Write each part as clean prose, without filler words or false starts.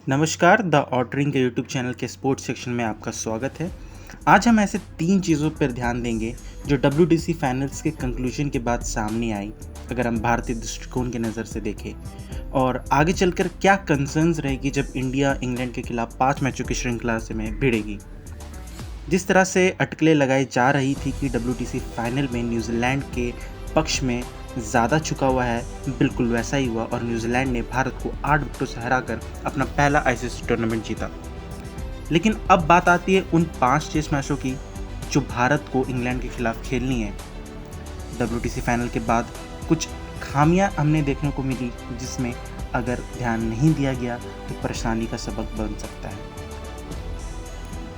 नमस्कार, द ऑटरिंग के YouTube channel के स्पोर्ट्स सेक्शन में आपका स्वागत है। आज हम ऐसे 3 चीज़ों पर ध्यान देंगे जो WTC फाइनल्स के कंक्लूजन के बाद सामने आई, अगर हम भारतीय दृष्टिकोण की नज़र से देखें, और आगे चलकर क्या कंसर्न्स रहेगी जब इंडिया इंग्लैंड के खिलाफ 5 मैचों की श्रृंखला से में भिड़ेगी। जिस तरह से अटकलें लगाई जा रही थी कि WTC फाइनल में न्यूजीलैंड के पक्ष में ज़्यादा झुका हुआ है, बिल्कुल वैसा ही हुआ और न्यूजीलैंड ने भारत को 8 विकेटों से हराकर अपना पहला ICC टूर्नामेंट जीता। लेकिन अब बात आती है उन 5 टेस्ट मैचों की जो भारत को इंग्लैंड के खिलाफ खेलनी है। WTC फाइनल के बाद कुछ खामियां हमने देखने को मिली जिसमें अगर ध्यान नहीं दिया गया तो परेशानी का सबक बन सकता है,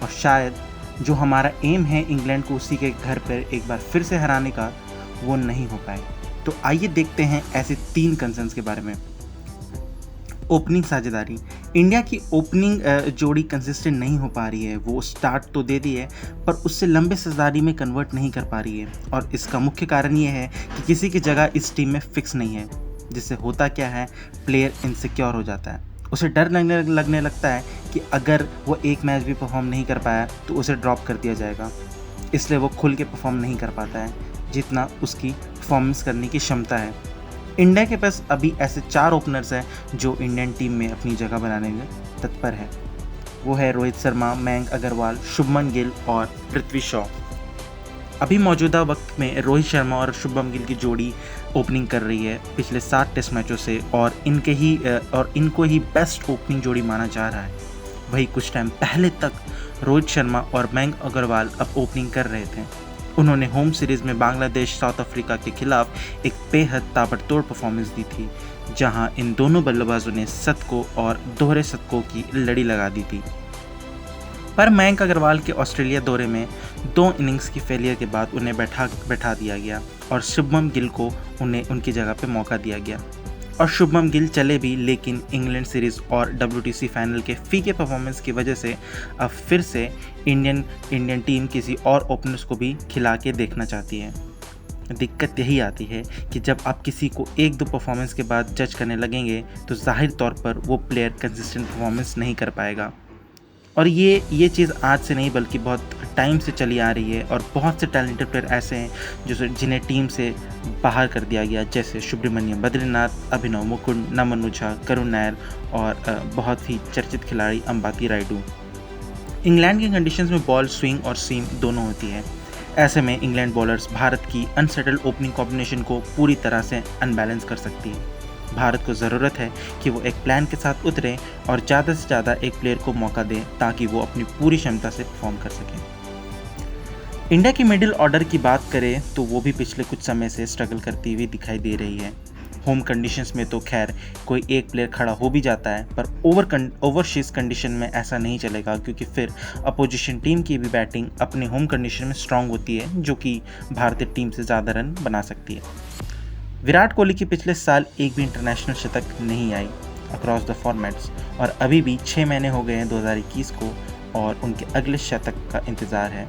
और शायद जो हमारा एम है इंग्लैंड को उसी के घर पर एक बार फिर से हराने का, वो नहीं हो पाए। तो आइए देखते हैं ऐसे 3 कंसर्न्स के बारे में। ओपनिंग साझेदारी, इंडिया की ओपनिंग जोड़ी कंसिस्टेंट नहीं हो पा रही है। वो स्टार्ट तो दे दी है पर उससे लंबे साझेदारी में कन्वर्ट नहीं कर पा रही है, और इसका मुख्य कारण ये है कि किसी की जगह इस टीम में फिक्स नहीं है, जिससे होता क्या है, प्लेयर इनसिक्योर हो जाता है। उसे डर लगने लगता है कि अगर वो एक मैच भी परफॉर्म नहीं कर पाया तो उसे ड्रॉप कर दिया जाएगा, इसलिए वो खुल के परफॉर्म नहीं कर पाता है जितना उसकी परफॉर्मेंस करने की क्षमता है। इंडिया के पास अभी ऐसे 4 ओपनर्स हैं जो इंडियन टीम में अपनी जगह बनाने में तत्पर है। वो है रोहित शर्मा, मयंक अग्रवाल, शुभमन गिल और पृथ्वी शॉ। अभी मौजूदा वक्त में रोहित शर्मा और शुभमन गिल की जोड़ी ओपनिंग कर रही है पिछले 7 टेस्ट मैचों से, और इनको ही बेस्ट ओपनिंग जोड़ी माना जा रहा है। वही कुछ टाइम पहले तक रोहित शर्मा और मयंक अग्रवाल अब ओपनिंग कर रहे थे। उन्होंने होम सीरीज़ में बांग्लादेश साउथ अफ्रीका के खिलाफ एक बेहद ताबड़तोड़ परफॉर्मेंस दी थी, जहां इन दोनों बल्लेबाजों ने शतकों और दोहरे शतकों की लड़ी लगा दी थी। पर मयंक अग्रवाल के ऑस्ट्रेलिया दौरे में 2 इनिंग्स की फेलियर के बाद उन्हें बैठा दिया गया और शुभमन गिल को उन्हें उनकी जगह पे मौका दिया गया, और शुभमन गिल चले भी, लेकिन इंग्लैंड सीरीज़ और WTC फाइनल के फीके परफॉर्मेंस की वजह से अब फिर से इंडियन टीम किसी और ओपनर्स को भी खिला के देखना चाहती है। दिक्कत यही आती है कि जब आप किसी को 1-2 परफॉर्मेंस के बाद जज करने लगेंगे तो जाहिर तौर पर वो प्लेयर कंसिस्टेंट परफॉर्मेंस नहीं कर पाएगा। और ये चीज़ आज से नहीं बल्कि बहुत टाइम से चली आ रही है, और बहुत से टैलेंटेड प्लेयर ऐसे हैं जिन्हें टीम से बाहर कर दिया गया, जैसे सुब्रमण्यम बद्रीनाथ, अभिनव मुकुंद, नमन ओझा, करुण नायर और बहुत ही चर्चित खिलाड़ी अंबाती रायडू। इंग्लैंड की कंडीशंस में बॉल स्विंग और सीम दोनों होती है। ऐसे में इंग्लैंड बॉलर्स भारत की अनसेटल्ड ओपनिंग कॉम्बिनेशन को पूरी तरह से अनबैलेंस कर सकती है। भारत को ज़रूरत है कि वो एक प्लान के साथ उतरे और ज़्यादा से ज़्यादा एक प्लेयर को मौका दे ताकि वो अपनी पूरी क्षमता से परफॉर्म कर सके। इंडिया की मिडिल ऑर्डर की बात करें तो वो भी पिछले कुछ समय से स्ट्रगल करती हुई दिखाई दे रही है। होम कंडीशंस में तो खैर कोई एक प्लेयर खड़ा हो भी जाता है, पर ओवरसीज कंडीशन में ऐसा नहीं चलेगा, क्योंकि फिर अपोजिशन टीम की भी बैटिंग अपने होम कंडीशन में स्ट्रांग होती है, जो कि भारतीय टीम से ज़्यादा रन बना सकती है। विराट कोहली की पिछले साल एक भी इंटरनेशनल शतक नहीं आई अक्रॉस द फॉर्मेट्स, और अभी भी 6 महीने हो गए हैं 2021 को, और उनके अगले शतक का इंतज़ार है।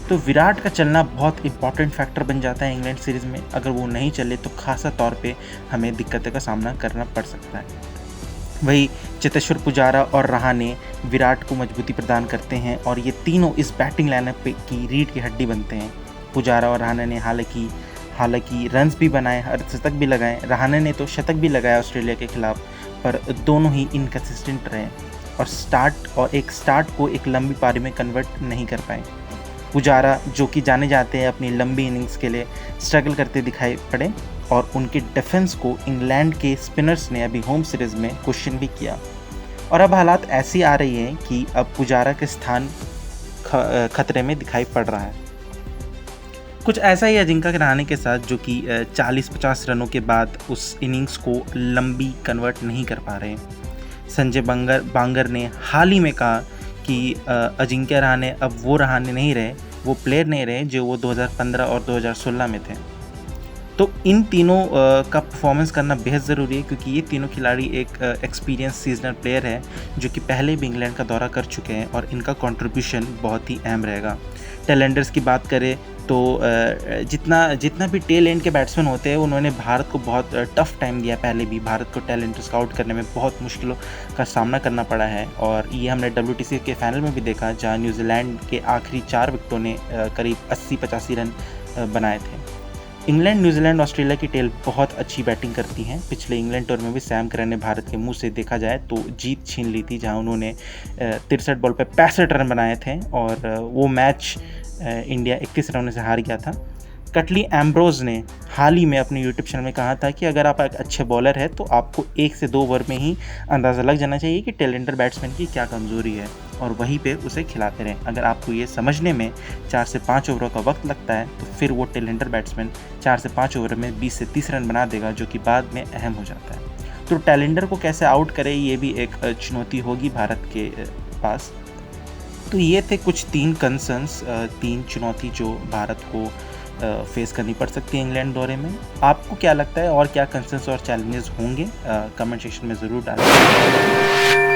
तो विराट का चलना बहुत इंपॉर्टेंट फैक्टर बन जाता है इंग्लैंड सीरीज़ में। अगर वो नहीं चले तो खासा तौर पे हमें दिक्कतों का सामना करना पड़ सकता है। वही चेतेश्वर पुजारा और रहाणे विराट को मजबूती प्रदान करते हैं, और ये तीनों इस बैटिंग लाइनअप की रीढ़ की हड्डी बनते हैं। पुजारा और रहाणे ने हालांकि रन्स भी बनाए, शतक भी लगाए। रहाणे ने तो शतक भी लगाया ऑस्ट्रेलिया के खिलाफ, पर दोनों ही इनकंसिस्टेंट रहे और स्टार्ट को एक लंबी पारी में कन्वर्ट नहीं कर पाए। पुजारा, जो कि जाने जाते हैं अपनी लंबी इनिंग्स के लिए, स्ट्रगल करते दिखाई पड़े, और उनके डिफेंस को इंग्लैंड के स्पिनर्स ने अभी होम सीरीज़ में क्वेश्चन भी किया। और अब हालात ऐसी आ रही हैं कि अब पुजारा के स्थान खतरे में दिखाई पड़ रहा है। कुछ ऐसा ही अजिंक्य रहाणे के साथ, जो कि 40-50 रनों के बाद उस इनिंग्स को लंबी कन्वर्ट नहीं कर पा रहे। संजय बांगर ने हाल ही में कहा कि अजिंक्य रहाणे अब वो रहाणे नहीं रहे, वो प्लेयर नहीं रहे जो वो 2015 और 2016 में थे। तो इन तीनों का परफॉर्मेंस करना बेहद ज़रूरी है, क्योंकि ये तीनों खिलाड़ी एक एक्सपीरियंस सीजनल प्लेयर है जो कि पहले भी इंग्लैंड का दौरा कर चुके हैं, और इनका कंट्रीब्यूशन बहुत ही अहम रहेगा। टैलेंडर्स की बात करें तो जितना जितना भी टेल एंड के बैट्समैन होते हैं उन्होंने भारत को बहुत टफ टाइम दिया। पहले भी भारत को टैलेंट स्काउट करने में बहुत मुश्किलों का सामना करना पड़ा है, और ये हमने WTC के फाइनल में भी देखा, जहां न्यूजीलैंड के आखिरी 4 विकेटों ने करीब 80-85 रन बनाए थे। इंग्लैंड, न्यूजीलैंड, ऑस्ट्रेलिया की टेल बहुत अच्छी बैटिंग करती हैं। पिछले इंग्लैंड टूर में भी सैम करन ने भारत के मुंह से देखा जाए तो जीत छीन ली थी, जहां उन्होंने 63 बॉल पे 65 रन बनाए थे, और वो मैच इंडिया 31 रनों से हार गया था। कटली एम्ब्रोज ने हाल ही में अपने यूट्यूब चैनल में कहा था कि अगर आप एक अच्छे बॉलर हैं तो आपको 1 से 2 ओवर में ही अंदाज़ा लग जाना चाहिए कि टैलेंटेड बैट्समैन की क्या कमज़ोरी है, और वहीं पे उसे खिलाते रहें। अगर आपको ये समझने में 4 से 5 ओवरों का वक्त लगता है तो फिर वो टैलेंटेड बैट्समैन 4 से 5 ओवर में 20 से 30 रन बना देगा, जो कि बाद में अहम हो जाता है। तो टैलेंडर को कैसे आउट करें, ये भी एक चुनौती होगी भारत के पास। तो ये थे कुछ 3 कंसर्न्स, 3 चुनौती जो भारत को फेस करनी पड़ सकती है इंग्लैंड दौरे में। आपको क्या लगता है, और क्या कंसर्न्स और चैलेंजेस होंगे? कमेंट सेक्शन में ज़रूर डालें।